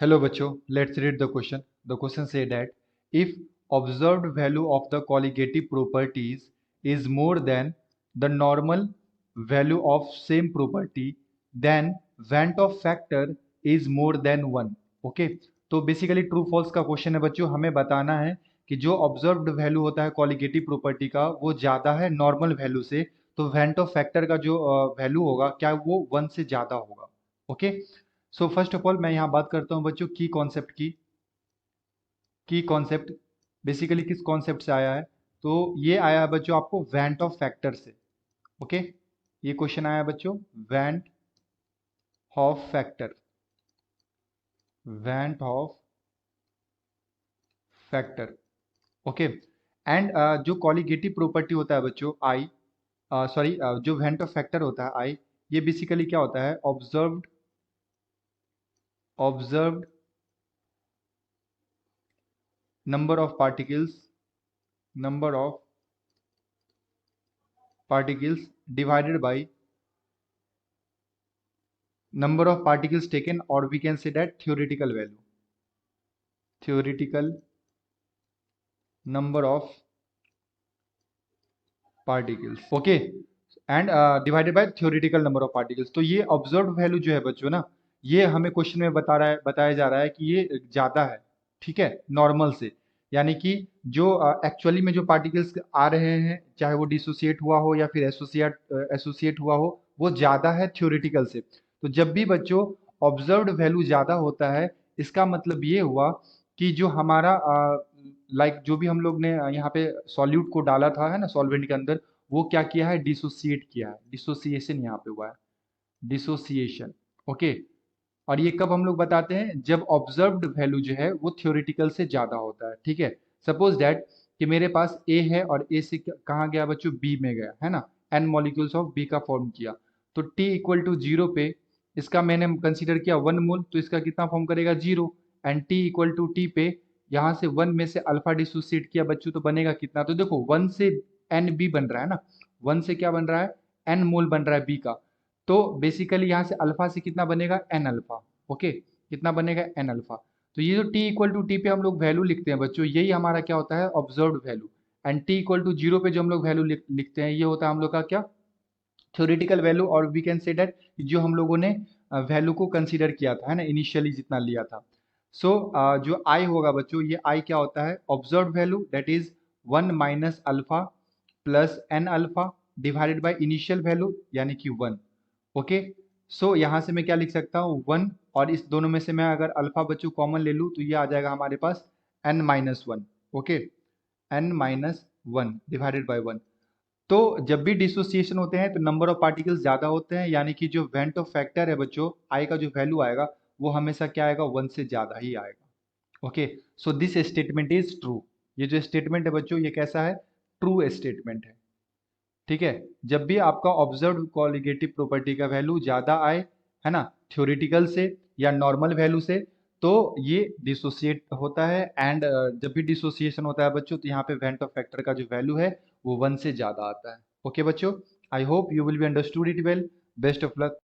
Hello बच्चों, let's read the question. The question say that if observed value of the colligative properties is more than the normal value of same property, then Van't of factor is more than 1. Okay, तो basically true false का question है बच्चों. हमें बताना है कि जो observed value होता है कॉलिगेटिव प्रॉपर्टी का वो ज़्यादा है नॉर्मल वैल्यू से, तो वेंट ऑफ फैक्टर का जो वैल्यू होगा क्या वो 1 से ज़्यादा होगा. Okay, so first of all मैं यहाँ बात करता हूँ बच्चों की कॉन्सेप्ट बेसिकली किस कॉन्सेप्ट से आया है. तो ये आया है बच्चों आपको वेंट ऑफ फैक्टर से. ओके, ये क्वेश्चन आया है बच्चों went of factor. Went of factor. Okay, and जो कॉलिगेटिव प्रॉपर्टी होता है बच्चों आई, सॉरी, जो वेंट ऑफ फैक्टर होता है आई, ये बेसिकली क्या होता है observed number of particles divided by number of particles taken, or we can say that theoretical number of particles. Okay, and divided by theoretical number of particles. तो ये observe value जो है बच्चों ना, ये हमें क्वेश्चन में बताया जा रहा है कि ये ज़्यादा है, ठीक है, नॉर्मल से. यानी कि जो एक्चुअली में जो पार्टिकल्स आ रहे हैं, चाहे वो डिसोसिएट हुआ हो या फिर एसोसिएट हुआ हो, वो ज़्यादा है थ्योरेटिकल से. तो जब भी बच्चों ऑब्जर्व्ड वैल्यू ज़्यादा होता है, इसका मतलब ये हुआ कि जो हमारा लाइक जो भी हम लोग ने यहाँ पे सॉल्यूट को डाला था है ना सॉल्वेंट के अंदर, वो क्या किया है, डिसोसिएट किया है. डिसोसिएशन यहाँ पे हुआ है, डिसोसिएशन. ओके, और ये कब हम लोग बताते हैं, जब ऑब्जर्व्ड वैल्यू जो है वो थ्योरेटिकल से ज़्यादा होता है. ठीक है, सपोज दैट कि मेरे पास ए है और ए से कहाँ गया बच्चों, बी में गया है ना, एन मॉलिक्यूल्स ऑफ बी का फॉर्म किया. तो टी इक्वल टू जीरो पे इसका मैंने कंसीडर किया 1 मोल, तो इसका कितना फॉर्म करेगा, zero. And T equal to T पे यहाँ से 1 में से अल्फा डिसोसिएट किया बच्चों, तो बनेगा कितना, तो देखो 1 से एन बी बन रहा है ना, 1 से क्या बन रहा है, एन मोल बन रहा है बी का. तो बेसिकली यहाँ से अल्फा से कितना बनेगा, एन अल्फा. ओके, कितना बनेगा, एन अल्फा. तो ये जो t इक्वल टू टी पे हम लोग वैल्यू लिखते हैं बच्चों, यही हमारा क्या होता है, observed value. And t equal to zero पे जो हम लोग वैल्यू लिखते हैं, ये होता है हम लोग का क्या, थ्योरेटिकल वैल्यू. और वी कैन से दैट जो हम लोगों ने वैल्यू को कंसीडर किया था है ना, इनिशियली जितना लिया था. सो जो आई होगा बच्चों, ये आई क्या होता है, observe value that is 1 minus alpha plus N alpha divided by initial value यानी कि 1. ओके, सो यहाँ से मैं क्या लिख सकता हूँ, 1, और इस दोनों में से मैं अगर अल्फा बच्चों कॉमन ले लूँ तो ये आ जाएगा हमारे पास N minus one. Okay, N minus one divided by 1. तो जब भी डिसोसिएशन होते हैं तो नंबर ऑफ पार्टिकल्स ज़्यादा होते हैं, यानी कि जो वेंट ऑफ फैक्टर है बच्चों, आई का जो वैल्यू आएगा वो हमेशा क्या आएगा, 1 से ज़्यादा ही आएगा. Okay, so this statement is true. ये जो स्टेटमेंट है बच्चों, ये कैसा है, ट्रू स्टेटमेंट है. ठीक है, जब भी आपका ऑब्जर्व कॉलिगेटिव प्रॉपर्टी का वैल्यू ज़्यादा आए है ना थ्योरेटिकल से या नॉर्मल वैल्यू से, तो ये डिसोसिएट होता है. एंड जब भी डिसोसिएशन होता है बच्चों, तो यहाँ पे वेंट ऑफ फैक्टर का जो वैल्यू है वो 1 से ज़्यादा आता है. ओके बच्चों, I hope you will be understood it well. Best of luck.